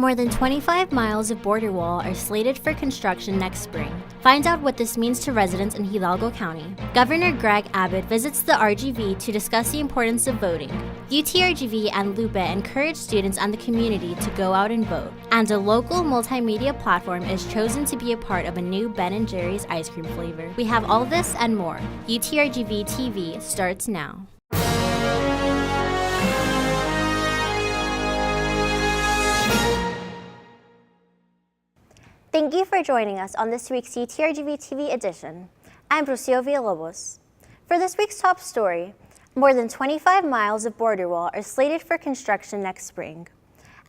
More than 25 miles of border wall are slated for construction next spring. Find out what this means to residents in Hidalgo County. Governor Greg Abbott visits the RGV to discuss the importance of voting. UTRGV and LUPE encourage students and the community to go out and vote. And a local multimedia platform is chosen to be a part of a new Ben & Jerry's ice cream flavor. We have all this and more. UTRGV-TV starts now. Thank you for joining us on this week's UTRGV-TV edition. I'm Rocio Villalobos. For this week's top story, more than 25 miles of border wall are slated for construction next spring.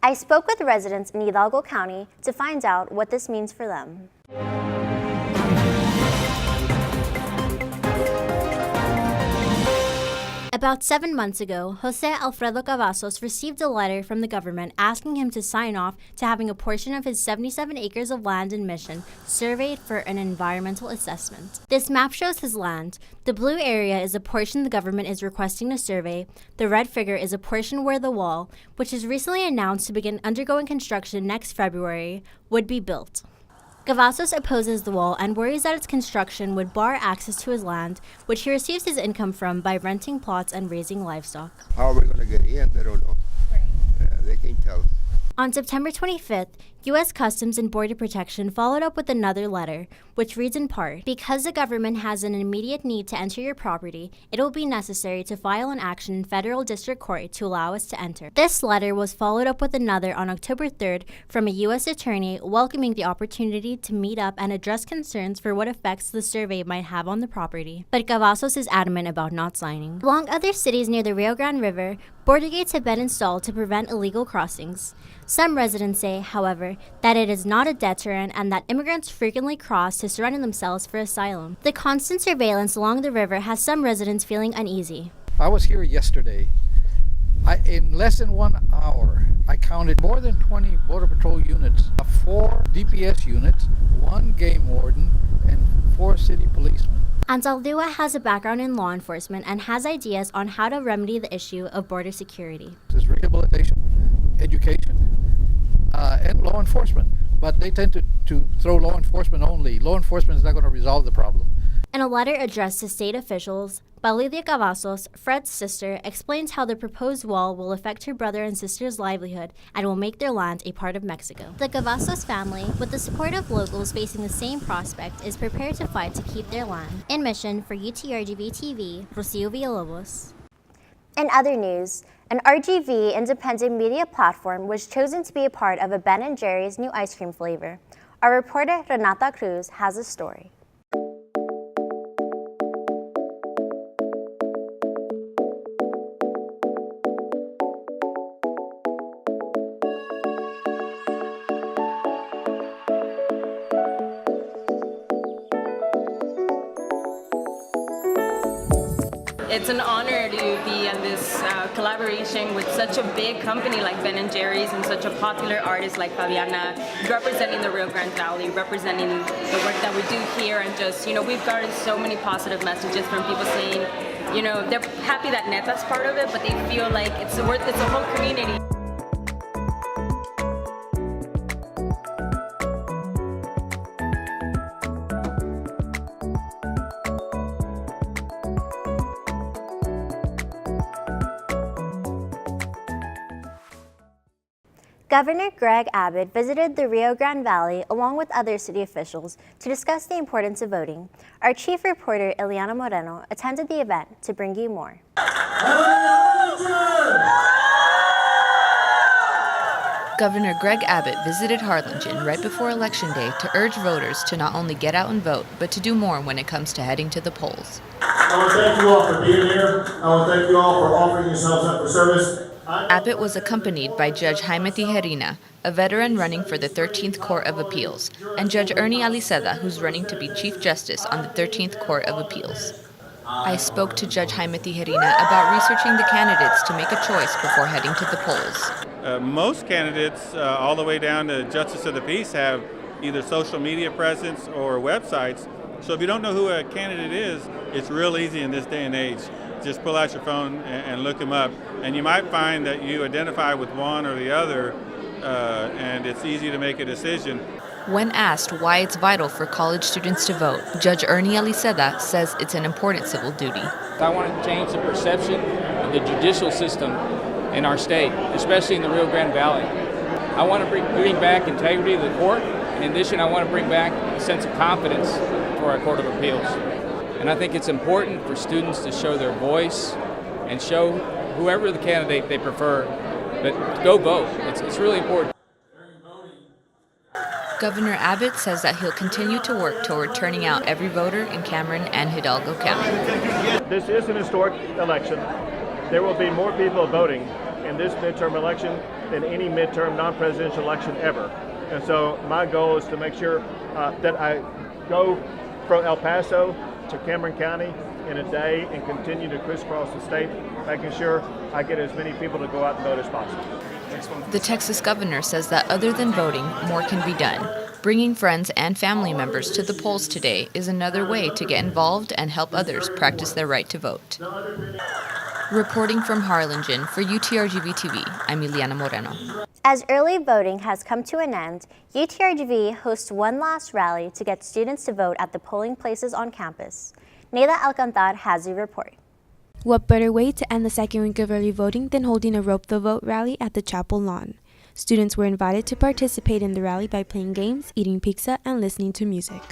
I spoke with residents in Hidalgo County to find out what this means for them. About 7 months ago, Jose Alfredo Cavazos received a letter from the government asking him to sign off to having a portion of his 77 acres of land in Mission surveyed for an environmental assessment. This map shows his land. The blue area is a portion the government is requesting to survey. The red figure is a portion where the wall, which is recently announced to begin undergoing construction next February, would be built. Cavazos opposes the wall and worries that its construction would bar access to his land, which he receives his income from by renting plots and raising livestock. How are we going to get in? They don't know. Right. They can't tell us. On September 25th, U.S. Customs and Border Protection followed up with another letter, which reads in part, "Because the government has an immediate need to enter your property, it will be necessary to file an action in federal district court to allow us to enter." This letter was followed up with another on October 3rd from a U.S. attorney welcoming the opportunity to meet up and address concerns for what effects the survey might have on the property. But Cavazos is adamant about not signing. Along other cities near the Rio Grande River, border gates have been installed to prevent illegal crossings. Some residents say, however, that it is not a deterrent and that immigrants frequently cross to surrender themselves for asylum. The constant surveillance along the river has some residents feeling uneasy. I was here yesterday. In less than 1 hour, I counted more than 20 Border Patrol units, 4 DPS units, 1 game warden, and 4 city policemen. Anzaldúa has a background in law enforcement and has ideas on how to remedy the issue of border security. This is rehabilitation, education, and law enforcement. But they tend to throw law enforcement only. Law enforcement is not going to resolve the problem. In a letter addressed to state officials, Validia Cavazos, Fred's sister, explains how the proposed wall will affect her brother and sister's livelihood and will make their land a part of Mexico. The Cavazos family, with the support of locals facing the same prospect, is prepared to fight to keep their land. In Mission for UTRGV-TV, Rocio Villalobos. In other news, an RGV independent media platform was chosen to be a part of a Ben & Jerry's new ice cream flavor. Our reporter Renata Cruz has a story. It's an honor to be in this collaboration with such a big company like Ben & Jerry's and such a popular artist like Fabiana, representing the Rio Grande Valley, representing the work that we do here, and just, we've gotten so many positive messages from people saying, they're happy that Neta's part of it, but they feel like it's a whole community. Governor Greg Abbott visited the Rio Grande Valley along with other city officials to discuss the importance of voting. Our chief reporter, Eliana Moreno, attended the event to bring you more. Governor Greg Abbott visited Harlingen right before Election Day to urge voters to not only get out and vote, but to do more when it comes to heading to the polls. I want to thank you all for being here. I want to thank you all for offering yourselves up for service. Abbott was accompanied by Judge Jaime Tijerina, a veteran running for the 13th Court of Appeals, and Judge Ernie Aliceda, who's running to be Chief Justice on the 13th Court of Appeals. I spoke to Judge Jaime Tijerina about researching the candidates to make a choice before heading to the polls. Most candidates, all the way down to Justice of the Peace, have either social media presence or websites. So if you don't know who a candidate is, it's real easy in this day and age. Just pull out your phone and look them up. And you might find that you identify with one or the other, and it's easy to make a decision. When asked why it's vital for college students to vote, Judge Ernie Aliceda says it's an important civil duty. I want to change the perception of the judicial system in our state, especially in the Rio Grande Valley. I want to bring back integrity to the court. In addition, I want to bring back a sense of confidence for our Court of Appeals. And I think it's important for students to show their voice and show whoever the candidate they prefer, but go vote. It's really important. Governor Abbott says that he'll continue to work toward turning out every voter in Cameron and Hidalgo County. This is an historic election. There will be more people voting in this midterm election than any midterm non-presidential election ever. And so my goal is to make sure that I go from El Paso to Cameron County in a day and continue to crisscross the state, making sure I get as many people to go out and vote as possible. The Texas governor says that other than voting, more can be done. Bringing friends and family members to the polls today is another way to get involved and help others practice their right to vote. Reporting from Harlingen for UTRGV-TV, I'm Ileana Moreno. As early voting has come to an end, UTRGV hosts one last rally to get students to vote at the polling places on campus. Neida Alcantar has a report. What better way to end the second week of early voting than holding a Rope the Vote rally at the chapel lawn? Students were invited to participate in the rally by playing games, eating pizza, and listening to music.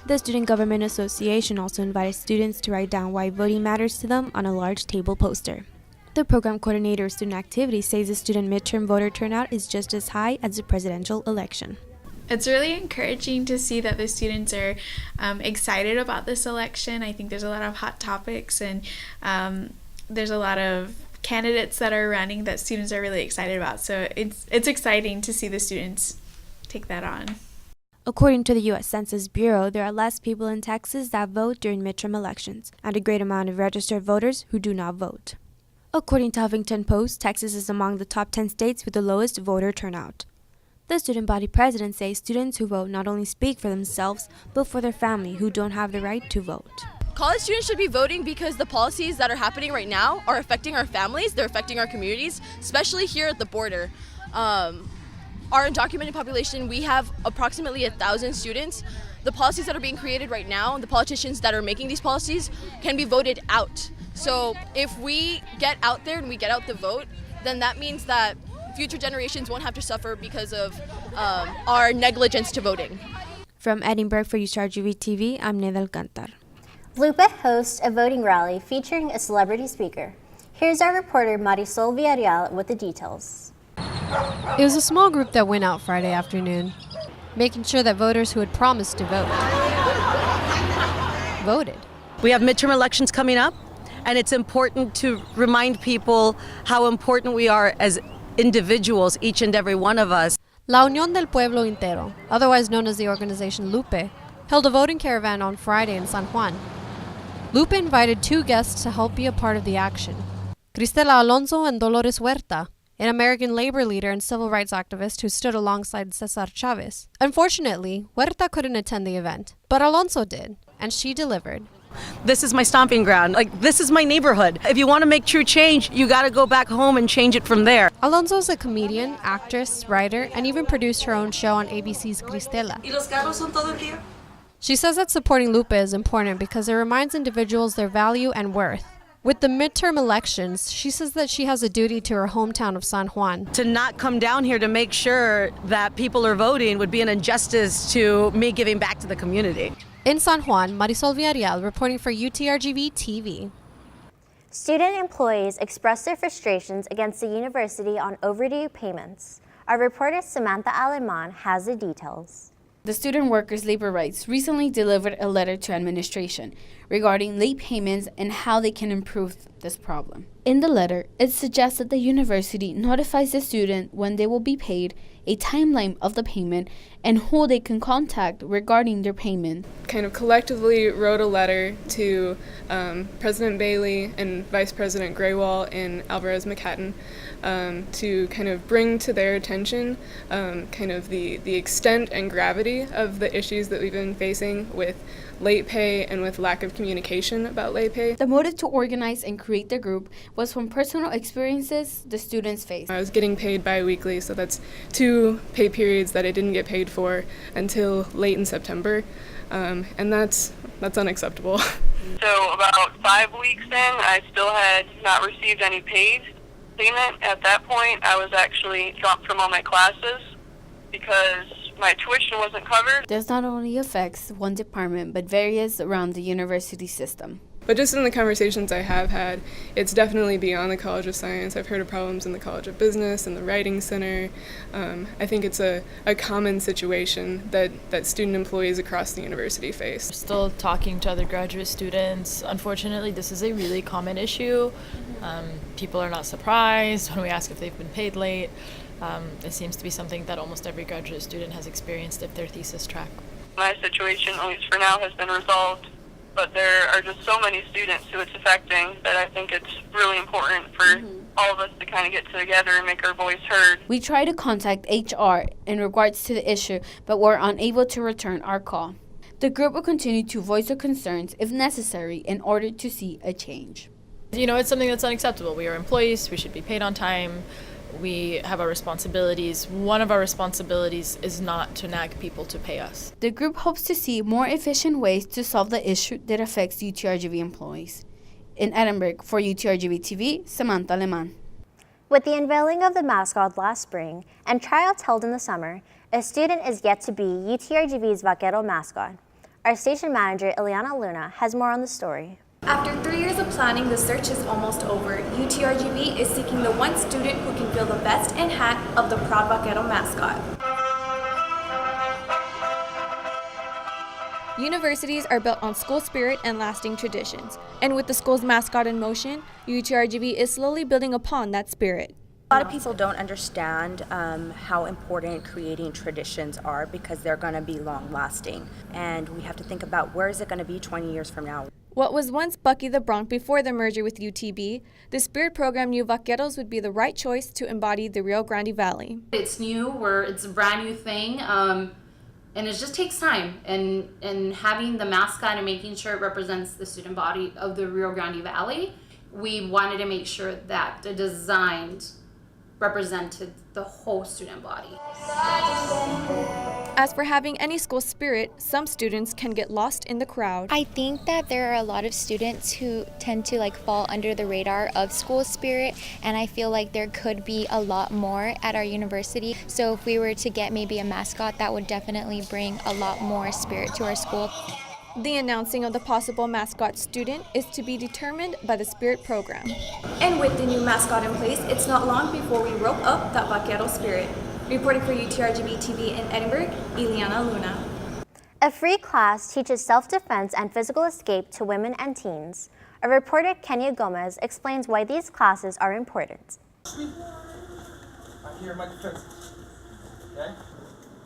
The Student Government Association also invited students to write down why voting matters to them on a large table poster. The program coordinator of student activities says the student midterm voter turnout is just as high as the presidential election. It's really encouraging to see that the students are excited about this election. I think there's a lot of hot topics and there's a lot of candidates that are running that students are really excited about. So it's exciting to see the students take that on. According to the U.S. Census Bureau, there are less people in Texas that vote during midterm elections, and a great amount of registered voters who do not vote. According to Huffington Post, Texas is among the top 10 states with the lowest voter turnout. The student body president says students who vote not only speak for themselves, but for their family who don't have the right to vote. College students should be voting because the policies that are happening right now are affecting our families, they're affecting our communities, especially here at the border. Our undocumented population, we have approximately 1,000 students. The policies that are being created right now, the politicians that are making these policies can be voted out. So if we get out there and we get out the vote, then that means that future generations won't have to suffer because of our negligence to voting. From Edinburgh for UTRGV-TV, I'm Neida Alcantar. LUPE hosts a voting rally featuring a celebrity speaker. Here's our reporter Marisol Villarreal with the details. It was a small group that went out Friday afternoon, making sure that voters who had promised to vote voted. We have midterm elections coming up, and it's important to remind people how important we are as individuals, each and every one of us. La Unión del Pueblo Entero, otherwise known as the organization LUPE, held a voting caravan on Friday in San Juan. LUPE invited two guests to help be a part of the action: Cristela Alonso and Dolores Huerta, an American labor leader and civil rights activist who stood alongside Cesar Chavez. Unfortunately, Huerta couldn't attend the event, but Alonso did, and she delivered. This is my stomping ground. This is my neighborhood. If you want to make true change, you got to go back home and change it from there. Alonso is a comedian, actress, writer, and even produced her own show on ABC's Cristela. ¿Y los carros son todo el día? She says that supporting LUPE is important because it reminds individuals their value and worth. With the midterm elections, she says that she has a duty to her hometown of San Juan. To not come down here to make sure that people are voting would be an injustice to me giving back to the community. In San Juan, Marisol Villarreal reporting for UTRGV-TV. Student employees expressed their frustrations against the university on overdue payments. Our reporter Samantha Aleman has the details. The Student Workers' Labor Rights recently delivered a letter to administration regarding late payments and how they can improve this problem. In the letter, it suggests that the university notifies the student when they will be paid, a timeline of the payment, and who they can contact regarding their payment. Kind of collectively wrote a letter to President Bailey and Vice President Graywall and Alvarez McCatton to kind of bring to their attention kind of the extent and gravity of the issues that we've been facing with late pay and with lack of communication about late pay. The motive to organize and create the group was from personal experiences the students faced. I was getting paid bi-weekly, so that's 2 pay periods that I didn't get paid for until late in September, and that's unacceptable. So about 5 weeks in, I still had not received any paid payment. At that point, I was actually dropped from all my classes because my tuition wasn't covered. This not only affects one department, but various around the university system. But just in the conversations I have had, it's definitely beyond the College of Science. I've heard of problems in the College of Business and the Writing Center. I think it's a common situation that student employees across the university face. Still talking to other graduate students. Unfortunately, this is a really common issue. People are not surprised when we ask if they've been paid late. It seems to be something that almost every graduate student has experienced if their thesis track. My situation, at least for now, has been resolved. But there are just so many students who it's affecting that I think it's really important for all of us to kind of get together and make our voice heard. We tried to contact HR in regards to the issue, but were unable to return our call. The group will continue to voice their concerns if necessary in order to see a change. You know, it's something that's unacceptable. We are employees. We should be paid on time. We have our responsibilities. One of our responsibilities is not to nag people to pay us. The group hopes to see more efficient ways to solve the issue that affects UTRGV employees. In Edinburgh, for UTRGV-TV, Samantha Aleman. With the unveiling of the mascot last spring and tryouts held in the summer, a student is yet to be UTRGV's Vaquero mascot. Our station manager, Ileana Luna, has more on the story. After 3 years of planning, the search is almost over. UTRGV is seeking the one student who can fill the vest and hat of the proud Vaquero mascot. Universities are built on school spirit and lasting traditions. And with the school's mascot in motion, UTRGV is slowly building upon that spirit. A lot of people don't understand how important creating traditions are because they're going to be long-lasting. And we have to think about where is it going to be 20 years from now. What was once Bucky the Bronc before the merger with UTB, the Spirit program knew Vaqueros would be the right choice to embody the Rio Grande Valley. It's new, it's a brand new thing, and it just takes time. And having the mascot and making sure it represents the student body of the Rio Grande Valley, we wanted to make sure that the design represented the whole student body. As for having any school spirit, some students can get lost in the crowd. I think that there are a lot of students who tend to fall under the radar of school spirit, and I feel like there could be a lot more at our university. So if we were to get maybe a mascot, that would definitely bring a lot more spirit to our school. The announcing of the possible mascot student is to be determined by the Spirit program. And with the new mascot in place, it's not long before we rope up that Vaquero spirit. Reporting for UTRGV-TV in Edinburgh, Ileana Luna. A free class teaches self-defense and physical escape to women and teens. Our reporter, Kenya Gomez, explains why these classes are important. I'm here in my defense. Okay?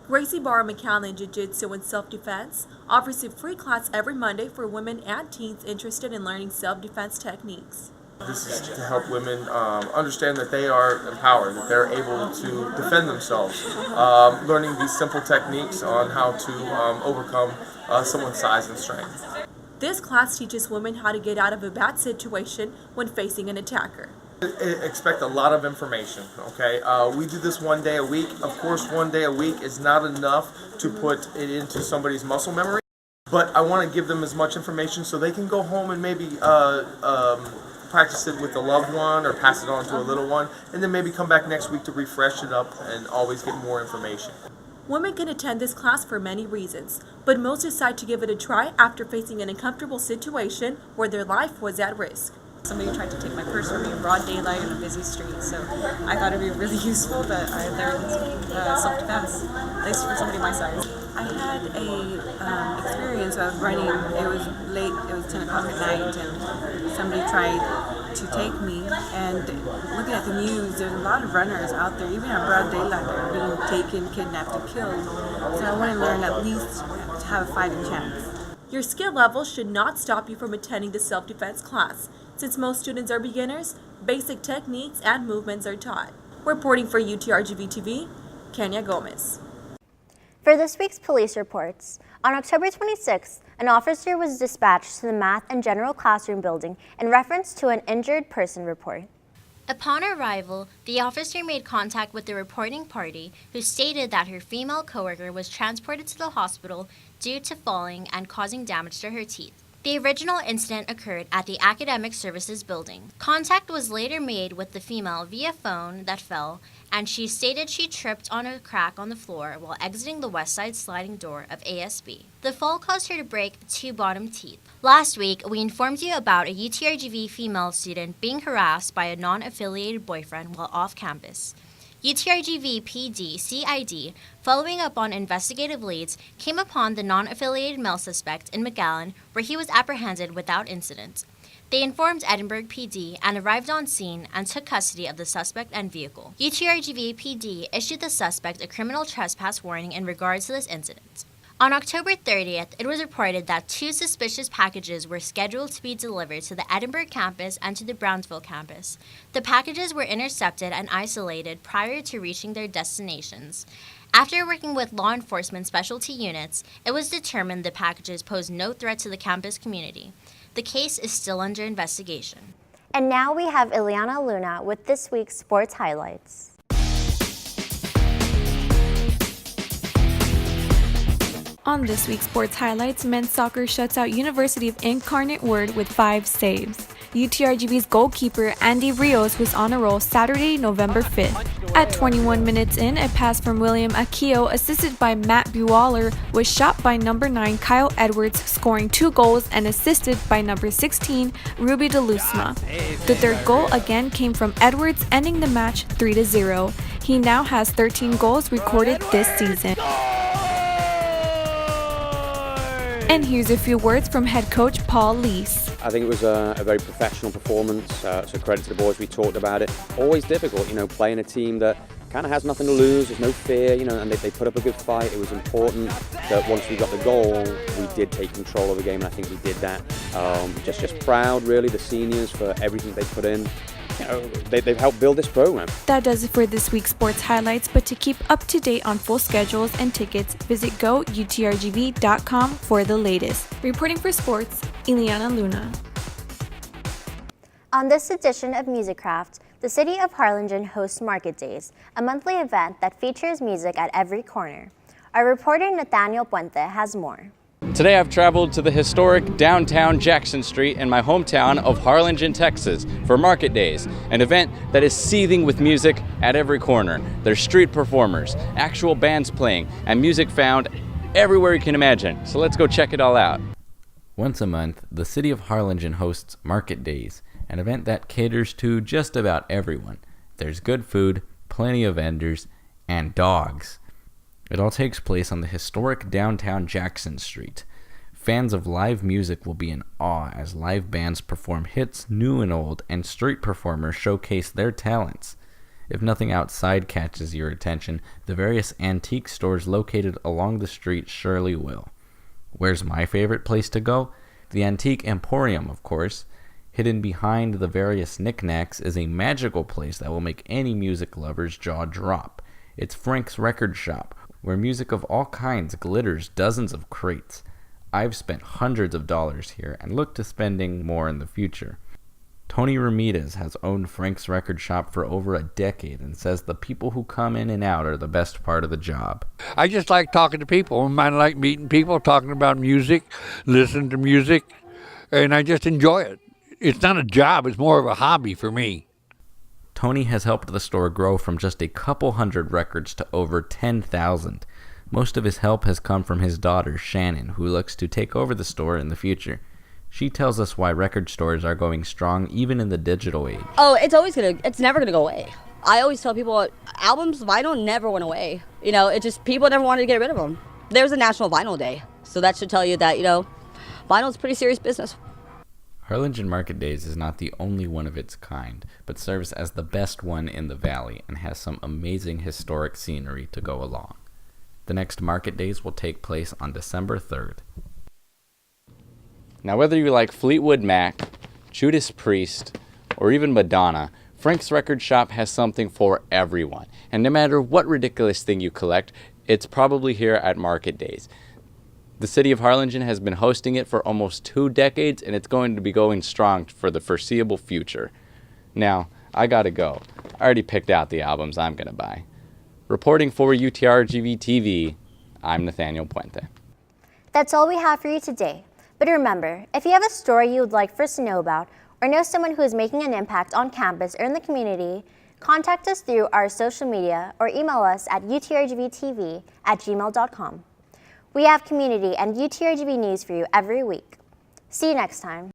Gracie Barra McAllen Jiu-Jitsu and Self-Defense offers a free class every Monday for women and teens interested in learning self-defense techniques. This is to help women understand that they are empowered, that they're able to defend themselves, learning these simple techniques on how to overcome someone's size and strength. This class teaches women how to get out of a bad situation when facing an attacker. Expect a lot of information, okay? We do this 1 day a week. Of course, 1 day a week is not enough to put it into somebody's muscle memory, but I want to give them as much information so they can go home and maybe practice it with a loved one or pass it on to a little one, and then maybe come back next week to refresh it up and always get more information. Women can attend this class for many reasons, but most decide to give it a try after facing an uncomfortable situation where their life was at risk. Somebody tried to take my purse from me in broad daylight in a busy street, so I thought it would be really useful that I learned self-defense, at least for somebody my size. I had a experience of running. It was late, it was 10 o'clock at night, and somebody tried to take me, and looking at the news, there's a lot of runners out there, even in broad daylight, that are being taken, kidnapped, and killed. So I want to learn at least to have a fighting chance. Your skill level should not stop you from attending the self-defense class. Since most students are beginners, basic techniques and movements are taught. Reporting for UTRGV-TV, Kenya Gomez. For this week's police reports, on October 26th, an officer was dispatched to the math and general classroom building in reference to an injured person report. Upon arrival, the officer made contact with the reporting party, who stated that her female coworker was transported to the hospital due to falling and causing damage to her teeth. The original incident occurred at the Academic Services building. Contact was later made with the female via phone that fell, and she stated she tripped on a crack on the floor while exiting the west side sliding door of ASB. The fall caused her to break 2 bottom teeth. Last week, we informed you about a UTRGV female student being harassed by a non-affiliated boyfriend while off campus. UTRGV-PD CID, following up on investigative leads, came upon the non-affiliated male suspect in McAllen, where he was apprehended without incident. They informed Edinburgh PD and arrived on scene and took custody of the suspect and vehicle. UTRGV-PD issued the suspect a criminal trespass warning in regards to this incident. On October 30th, it was reported that 2 suspicious packages were scheduled to be delivered to the Edinburgh campus and to the Brownsville campus. The packages were intercepted and isolated prior to reaching their destinations. After working with law enforcement specialty units, it was determined the packages posed no threat to the campus community. The case is still under investigation. And now we have Ileana Luna with this week's sports highlights. On this week's sports highlights, men's soccer shuts out University of Incarnate Word with 5 saves. UTRGV's goalkeeper Andy Rios was on a roll Saturday, November 5th. At 21 minutes in, a pass from William Akio, assisted by Matt Buwaller, was shot by number 9 Kyle Edwards, scoring 2 goals, and assisted by number 16 Ruby DeLusma. The third goal again came from Edwards, ending the match 3-0. He now has 13 goals recorded this season. And here's a few words from head coach Paul Lees. I think it was a very professional performance, so credit to the boys. We talked about it. Always difficult, playing a team that kind of has nothing to lose, there's no fear, and they put up a good fight. It was important that once we got the goal, we did take control of the game, and I think we did that. Just proud, really, the seniors for everything they put in. They've helped build this program. That does it for this week's sports highlights, but to keep up to date on full schedules and tickets, visit goutrgv.com for the latest. Reporting for sports, Ileana Luna. On this edition of Musiccraft, the City of Harlingen hosts Market Days, a monthly event that features music at every corner. Our reporter Nathaniel Puente has more. Today I've traveled to the historic downtown Jackson Street in my hometown of Harlingen, Texas for Market Days, an event that is seething with music at every corner. There's street performers, actual bands playing, and music found everywhere you can imagine. So let's go check it all out. Once a month, the City of Harlingen hosts Market Days, an event that caters to just about everyone. There's good food, plenty of vendors, and dogs. It all takes place on the historic downtown Jackson Street. Fans of live music will be in awe as live bands perform hits new and old, and street performers showcase their talents. If nothing outside catches your attention, the various antique stores located along the street surely will. Where's my favorite place to go? The Antique Emporium, of course. Hidden behind the various knickknacks is a magical place that will make any music lover's jaw drop. It's Frank's Record Shop, where music of all kinds glitters dozens of crates. I've spent hundreds of dollars here and look to spending more in the future. Tony Ramirez has owned Frank's Record Shop for over a decade and says the people who come in and out are the best part of the job. I just like talking to people. I like meeting people, talking about music, listening to music, and I just enjoy it. It's not a job, it's more of a hobby for me. Tony has helped the store grow from just a couple hundred records to over 10,000. Most of his help has come from his daughter, Shannon, who looks to take over the store in the future. She tells us why record stores are going strong even in the digital age. Oh, it's never gonna go away. I always tell people, albums, vinyl never went away. People never wanted to get rid of them. There's a National Vinyl Day, so that should tell you that, vinyl's pretty serious business. Harlingen Market Days is not the only one of its kind, but serves as the best one in the valley and has some amazing historic scenery to go along. The next Market Days will take place on December 3rd. Now, whether you like Fleetwood Mac, Judas Priest, or even Madonna, Frank's Record Shop has something for everyone. And no matter what ridiculous thing you collect, it's probably here at Market Days. The city of Harlingen has been hosting it for almost 2 decades, and it's going to be going strong for the foreseeable future. Now, I gotta go. I already picked out the albums I'm gonna buy. Reporting for UTRGV-TV, I'm Nathaniel Puente. That's all we have for you today. But remember, if you have a story you would like for us to know about, or know someone who is making an impact on campus or in the community, contact us through our social media or email us at utrgvtv@gmail.com. We have community and UTRGV news for you every week. See you next time.